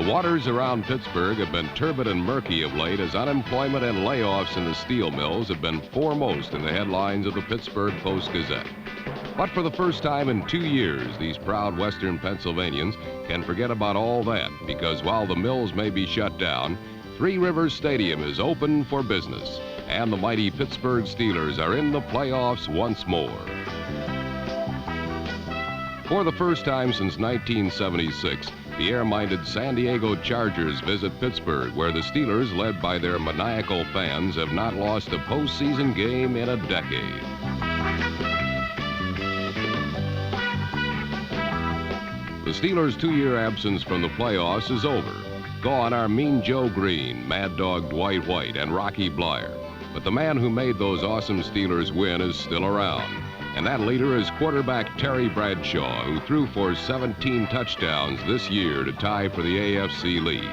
The waters around Pittsburgh have been turbid and murky of late as unemployment and layoffs in the steel mills have been foremost in the headlines of the Pittsburgh Post-Gazette. But for the first time in 2 years, these proud Western Pennsylvanians can forget about all that, because while the mills may be shut down, Three Rivers Stadium is open for business, and the mighty Pittsburgh Steelers are in the playoffs once more. For the first time since 1976, the air-minded San Diego Chargers visit Pittsburgh, where the Steelers, led by their maniacal fans, have not lost a postseason game in a decade. The Steelers' 2-year absence from the playoffs is over. Gone are Mean Joe Green, Mad Dog Dwight White, and Rocky Bleier. But the man who made those awesome Steelers win is still around. And that leader is quarterback Terry Bradshaw, who threw for 17 touchdowns this year to tie for the AFC lead.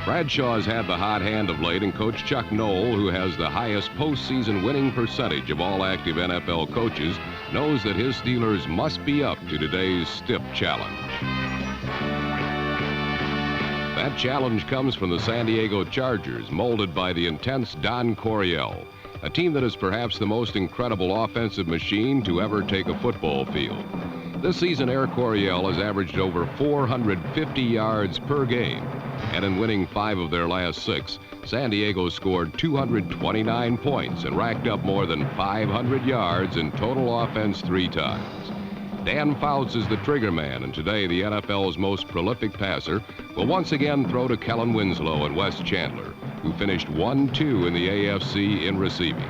Bradshaw has had the hot hand of late, and Coach Chuck Noll, who has the highest postseason winning percentage of all active NFL coaches, knows that his Steelers must be up to today's stiff challenge. That challenge comes from the San Diego Chargers, molded by the intense Don Coryell, a team that is perhaps the most incredible offensive machine to ever take a football field. This season, Air Coryell has averaged over 450 yards per game, and in winning 5 of their last 6, San Diego scored 229 points and racked up more than 500 yards in total offense 3 times. Dan Fouts is the trigger man, and today the NFL's most prolific passer will once again throw to Kellen Winslow and Wes Chandler, who finished 1-2 in the AFC in receiving.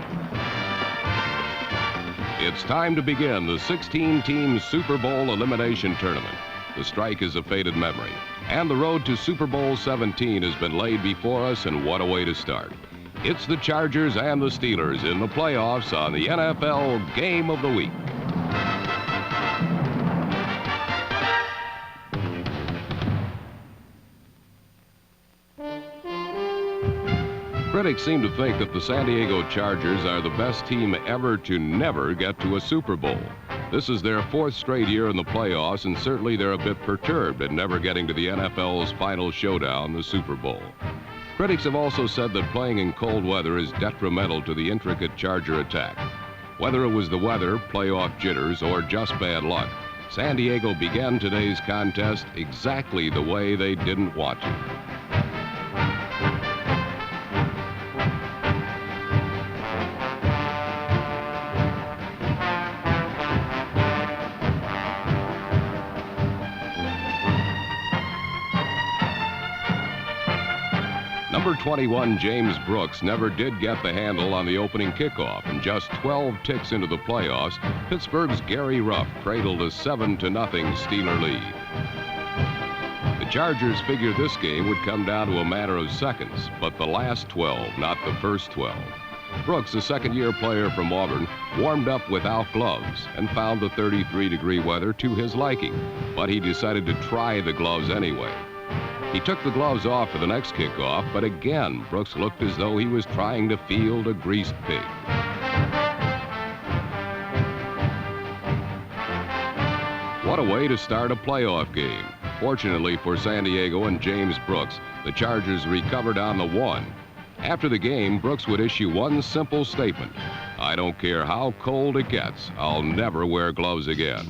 It's time to begin the 16-team Super Bowl elimination tournament. The strike is a faded memory, and the road to Super Bowl 17 has been laid before us, and what a way to start. It's the Chargers and the Steelers in the playoffs on the NFL Game of the Week. Critics seem to think that the San Diego Chargers are the best team ever to never get to a Super Bowl. This is their 4th straight year in the playoffs, and certainly they're a bit perturbed at never getting to the NFL's final showdown, the Super Bowl. Critics have also said that playing in cold weather is detrimental to the intricate Charger attack. Whether it was the weather, playoff jitters, or just bad luck, San Diego began today's contest exactly the way they didn't want to. Number 21, James Brooks, never did get the handle on the opening kickoff, and just 12 ticks into the playoffs, Pittsburgh's Gary Ruff cradled a 7-0 Steeler lead. The Chargers figured this game would come down to a matter of seconds, but the last 12, not the first 12. Brooks, a second-year player from Auburn, warmed up without gloves and found the 33-degree weather to his liking, but he decided to try the gloves anyway. He took the gloves off for the next kickoff, but again, Brooks looked as though he was trying to field a greased pig. What a way to start a playoff game. Fortunately for San Diego and James Brooks, the Chargers recovered on the 1. After the game, Brooks would issue one simple statement: "I don't care how cold it gets, I'll never wear gloves again."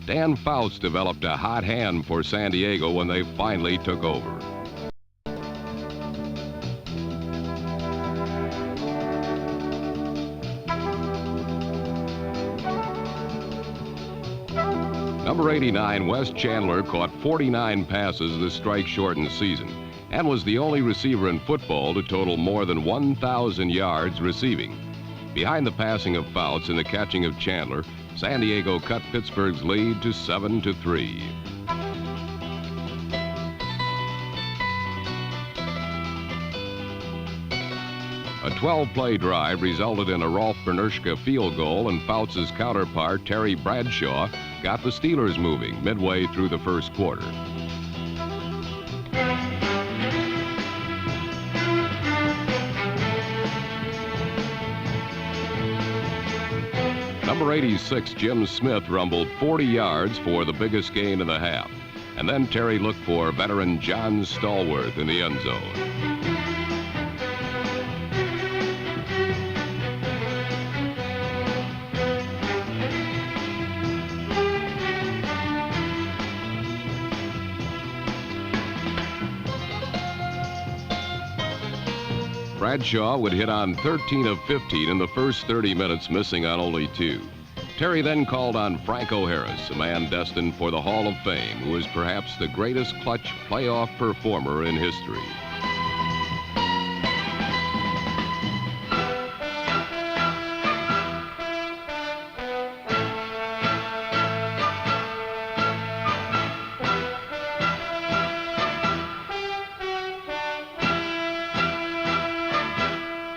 Dan Fouts developed a hot hand for San Diego when they finally took over. Number 89, Wes Chandler, caught 49 passes this strike-shortened season and was the only receiver in football to total more than 1,000 yards receiving. Behind the passing of Fouts and the catching of Chandler, San Diego cut Pittsburgh's lead to 7-3. A 12-play drive resulted in a Rolf Bernerschke field goal, and Fouts' counterpart, Terry Bradshaw, got the Steelers moving midway through the first quarter. Number 86, Jim Smith, rumbled 40 yards for the biggest gain in the half. And then Terry looked for veteran John Stallworth in the end zone. Bradshaw would hit on 13 of 15 in the first 30 minutes, missing on only 2. Terry then called on Franco Harris, a man destined for the Hall of Fame, who is perhaps the greatest clutch playoff performer in history.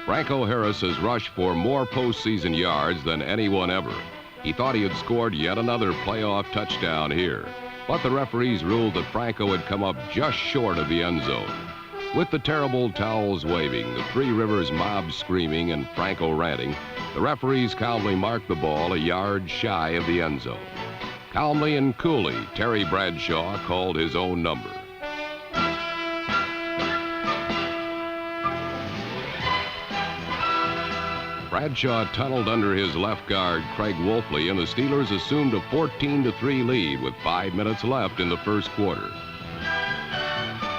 Franco Harris has rushed for more postseason yards than anyone ever. He thought he had scored yet another playoff touchdown here, but the referees ruled that Franco had come up just short of the end zone. With the terrible towels waving, the Three Rivers mob screaming, and Franco ranting, the referees calmly marked the ball a yard shy of the end zone. Calmly and coolly, Terry Bradshaw called his own number. Bradshaw tunneled under his left guard, Craig Wolfley, and the Steelers assumed a 14-3 lead with 5 minutes left in the first quarter.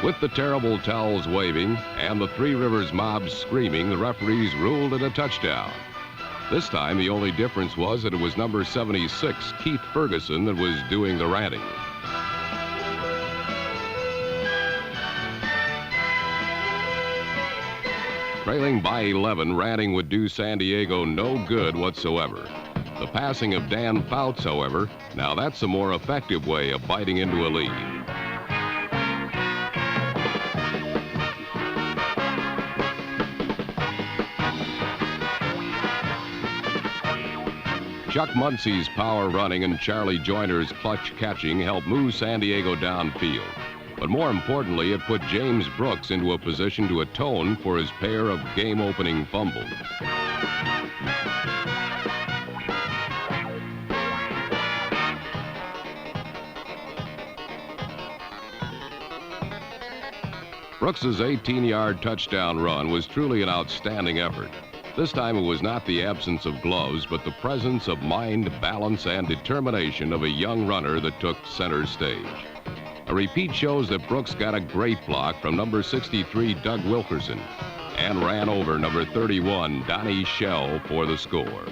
With the terrible towels waving and the Three Rivers mob screaming, the referees ruled it a touchdown. This time, the only difference was that it was number 76, Keith Ferguson, that was doing the ranting. Trailing by 11, ranting would do San Diego no good whatsoever. The passing of Dan Fouts, however, now that's a more effective way of biting into a lead. Chuck Muncie's power running and Charlie Joyner's clutch catching helped move San Diego downfield. But more importantly, it put James Brooks into a position to atone for his pair of game-opening fumbles. Brooks's 18-yard touchdown run was truly an outstanding effort. This time it was not the absence of gloves, but the presence of mind, balance, and determination of a young runner that took center stage. A repeat shows that Brooks got a great block from number 63, Doug Wilkerson, and ran over number 31, Donnie Shell, for the score.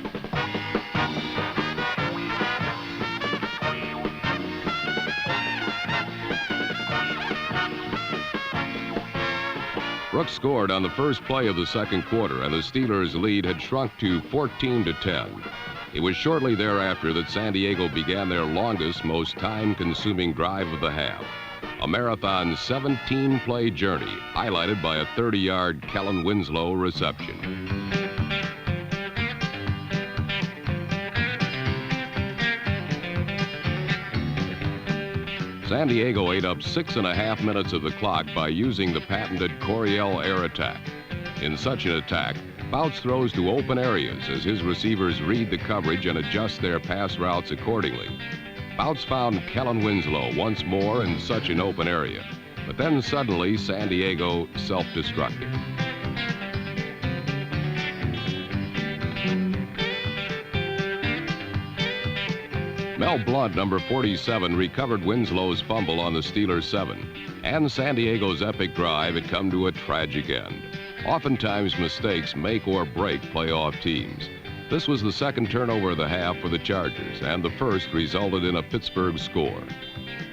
Brooks scored on the first play of the second quarter, and the Steelers' lead had shrunk to 14-10. It was shortly thereafter that San Diego began their longest, most time-consuming drive of the half, a marathon 17-play journey highlighted by a 30-yard Kellen Winslow reception. San Diego ate up 6.5 minutes of the clock by using the patented Coryell air attack. In such an attack, Fouts throws to open areas as his receivers read the coverage and adjust their pass routes accordingly. Fouts found Kellen Winslow once more in such an open area, but then suddenly San Diego self-destructed. Mel Blount, number 47, recovered Winslow's fumble on the Steelers' 7, and San Diego's epic drive had come to a tragic end. Oftentimes, mistakes make or break playoff teams. This was the second turnover of the half for the Chargers, and the first resulted in a Pittsburgh score.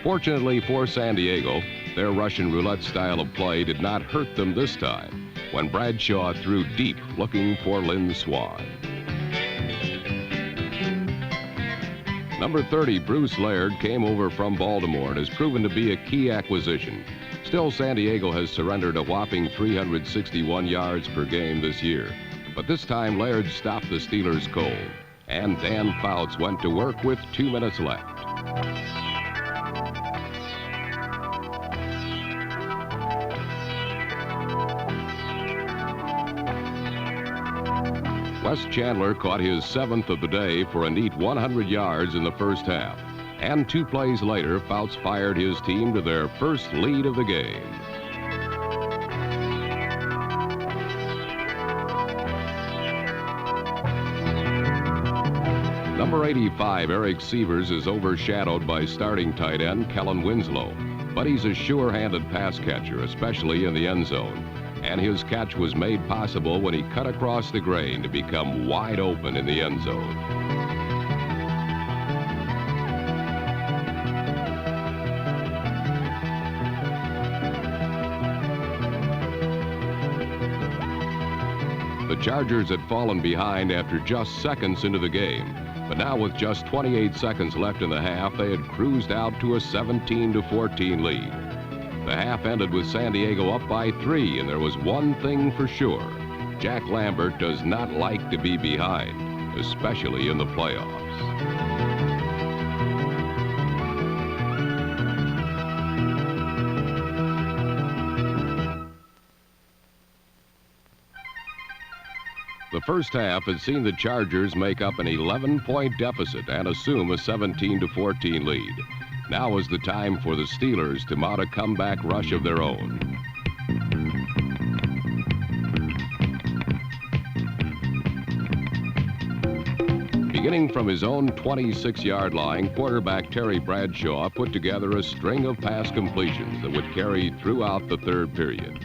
Fortunately for San Diego, their Russian roulette style of play did not hurt them this time, when Bradshaw threw deep looking for Lynn Swan. Number 30, Bruce Laird, came over from Baltimore and has proven to be a key acquisition. Still, San Diego has surrendered a whopping 361 yards per game this year. But this time, Laird stopped the Steelers cold, and Dan Fouts went to work with 2 minutes left. Wes Chandler caught his 7th of the day for a neat 100 yards in the first half. And 2 plays later, Fouts fired his team to their first lead of the game. Number 85, Eric Sievers, is overshadowed by starting tight end Kellen Winslow. But he's a sure-handed pass catcher, especially in the end zone. And his catch was made possible when he cut across the grain to become wide open in the end zone. The Chargers had fallen behind after just seconds into the game. But now with just 28 seconds left in the half, they had cruised out to a 17-14 lead. The half ended with San Diego up by 3, and there was one thing for sure. Jack Lambert does not like to be behind, especially in the playoffs. The first half had seen the Chargers make up an 11-point deficit and assume a 17-14 lead. Now was the time for the Steelers to mount a comeback rush of their own. Beginning from his own 26-yard line, quarterback Terry Bradshaw put together a string of pass completions that would carry throughout the third period.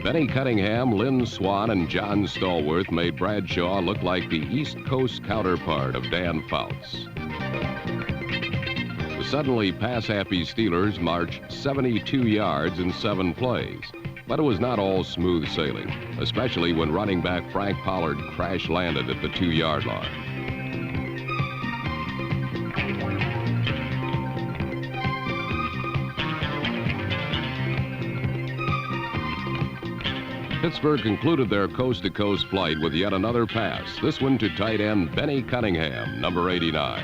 Benny Cunningham, Lynn Swan, and John Stallworth made Bradshaw look like the East Coast counterpart of Dan Fouts. The suddenly pass-happy Steelers marched 72 yards in 7 plays. But it was not all smooth sailing, especially when running back Frank Pollard crash-landed at the 2-yard line. Pittsburgh concluded their coast-to-coast flight with yet another pass, this one to tight end Benny Cunningham, number 89.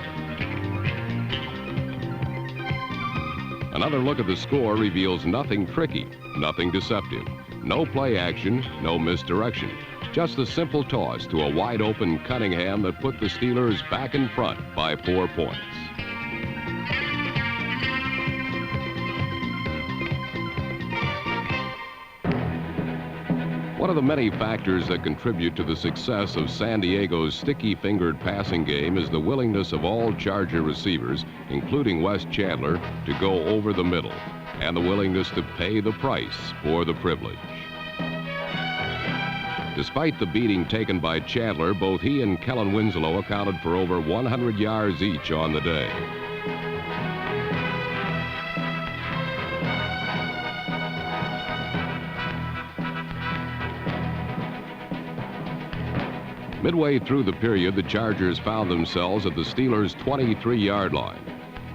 Another look at the score reveals nothing tricky, nothing deceptive. No play action, no misdirection. Just a simple toss to a wide-open Cunningham that put the Steelers back in front by 4 points. One of the many factors that contribute to the success of San Diego's sticky-fingered passing game is the willingness of all Charger receivers, including Wes Chandler, to go over the middle, and the willingness to pay the price for the privilege. Despite the beating taken by Chandler, both he and Kellen Winslow accounted for over 100 yards each on the day. Midway through the period, the Chargers found themselves at the Steelers' 23-yard line.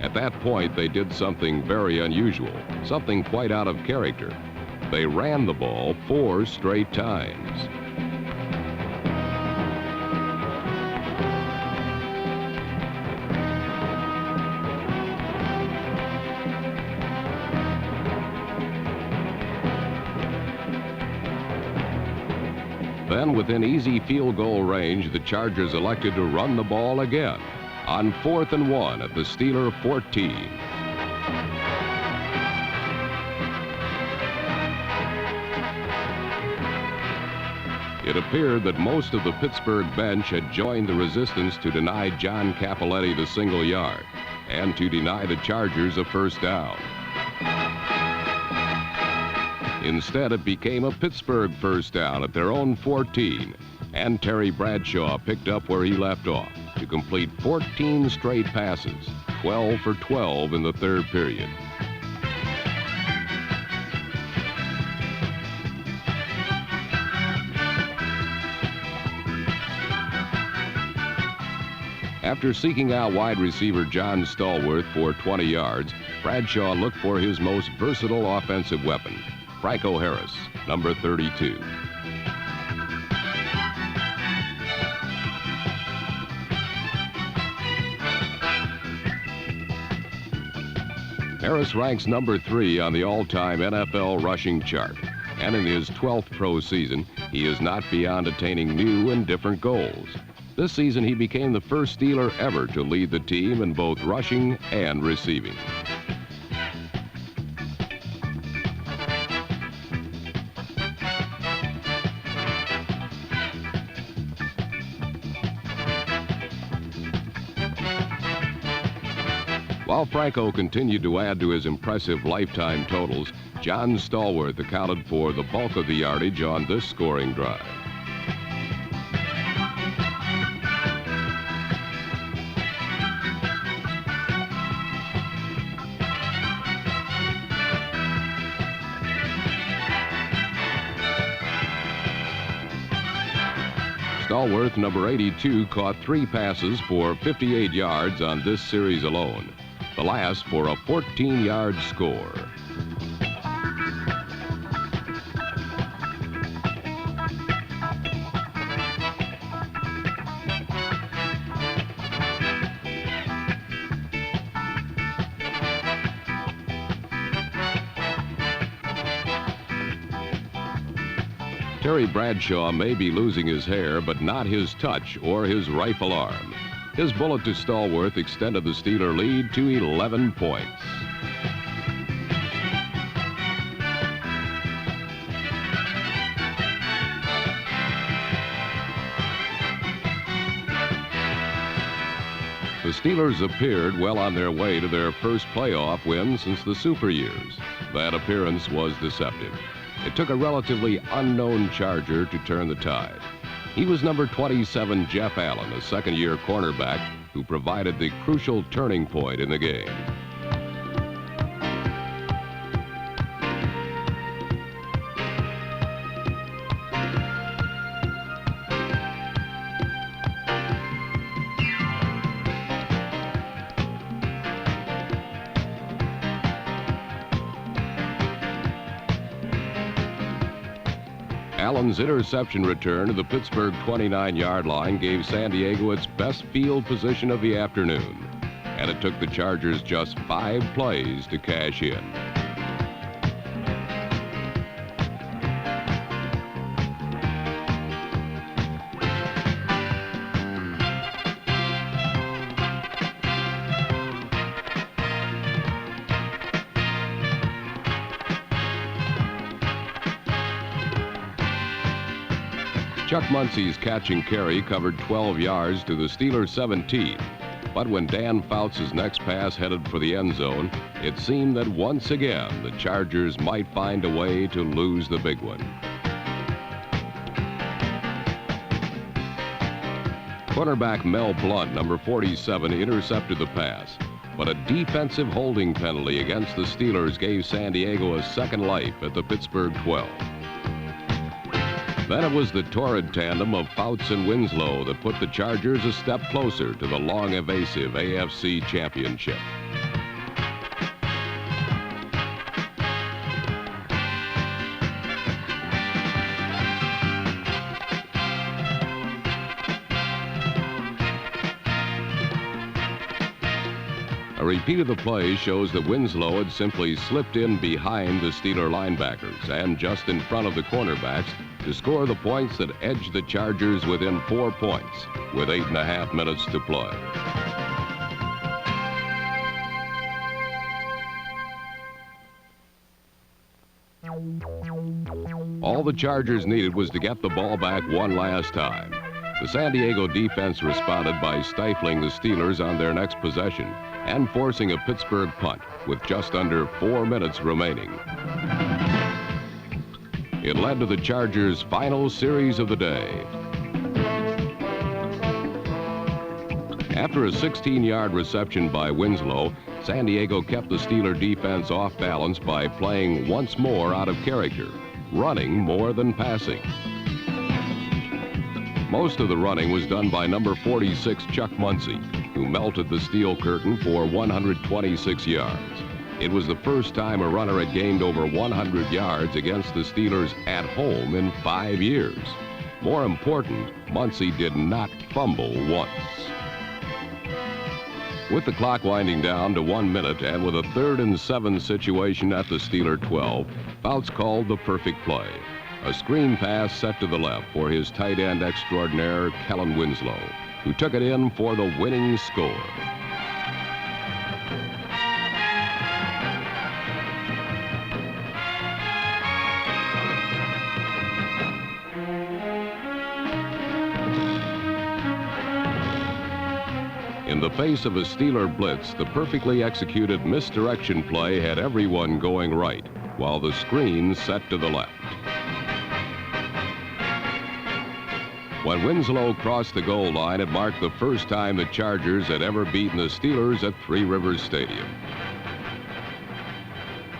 At that point, they did something very unusual, something quite out of character. They ran the ball 4 straight times. Then, within easy field goal range, the Chargers elected to run the ball again on 4th and 1 at the Steeler 14. It appeared that most of the Pittsburgh bench had joined the resistance to deny John Cappelletti the single yard and to deny the Chargers a first down. Instead, it became a Pittsburgh first down at their own 14, and Terry Bradshaw picked up where he left off to complete 14 straight passes, 12 for 12 in the third period. After seeking out wide receiver John Stallworth for 20 yards, Bradshaw looked for his most versatile offensive weapon, Franco Harris, number 32. Harris ranks number 3 on the all-time NFL rushing chart. And in his 12th pro season, he is not beyond attaining new and different goals. This season, he became the first Steeler ever to lead the team in both rushing and receiving. While Franco continued to add to his impressive lifetime totals, John Stallworth accounted for the bulk of the yardage on this scoring drive. Stallworth, number 82, caught 3 passes for 58 yards on this series alone, the last for a 14-yard score. Terry Bradshaw may be losing his hair, but not his touch or his rifle arm. His bullet to Stallworth extended the Steeler lead to 11 points. The Steelers appeared well on their way to their first playoff win since the Super Years. That appearance was deceptive. It took a relatively unknown Charger to turn the tide. He was number 27, Jeff Allen, a second-year cornerback who provided the crucial turning point in the game. Allen's interception return to the Pittsburgh 29-yard line gave San Diego its best field position of the afternoon, and it took the Chargers just 5 plays to cash in. Chuck Muncie's catch and carry covered 12 yards to the Steelers' 17. But when Dan Fouts' next pass headed for the end zone, it seemed that once again the Chargers might find a way to lose the big one. Cornerback Mel Blount, number 47, intercepted the pass. But a defensive holding penalty against the Steelers gave San Diego a second life at the Pittsburgh 12. Then it was the torrid tandem of Fouts and Winslow that put the Chargers a step closer to the long evasive AFC Championship. A repeat of the play shows that Winslow had simply slipped in behind the Steeler linebackers and just in front of the cornerbacks to score the points that edged the Chargers within 4 points with 8.5 minutes to play. All the Chargers needed was to get the ball back one last time. The San Diego defense responded by stifling the Steelers on their next possession and forcing a Pittsburgh punt with just under 4 minutes remaining. It led to the Chargers' final series of the day. After a 16-yard reception by Winslow, San Diego kept the Steeler defense off balance by playing once more out of character, running more than passing. Most of the running was done by number 46, Chuck Muncie, who melted the steel curtain for 126 yards. It was the first time a runner had gained over 100 yards against the Steelers at home in 5 years. More important, Muncie did not fumble once. With the clock winding down to 1 minute and with a 3rd and 7 situation at the Steeler 12, Fouts called the perfect play. A screen pass set to the left for his tight end extraordinaire, Kellen Winslow, who took it in for the winning score. In the face of a Steeler blitz, the perfectly executed misdirection play had everyone going right, while the screen set to the left. When Winslow crossed the goal line, it marked the first time the Chargers had ever beaten the Steelers at Three Rivers Stadium.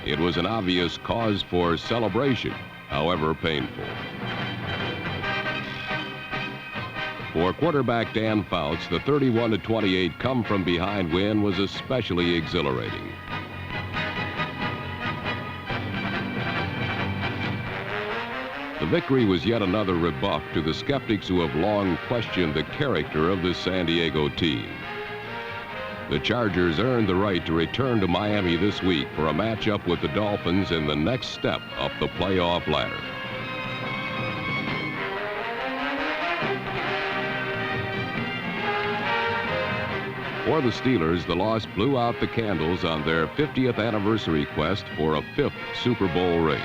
It was an obvious cause for celebration, however painful. For quarterback Dan Fouts, the 31-28 come-from-behind win was especially exhilarating. The victory was yet another rebuff to the skeptics who have long questioned the character of the San Diego team. The Chargers earned the right to return to Miami this week for a matchup with the Dolphins in the next step up the playoff ladder. For the Steelers, the loss blew out the candles on their 50th anniversary quest for a 5th Super Bowl ring.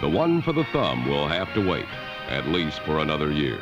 The one for the thumb will have to wait, at least for another year.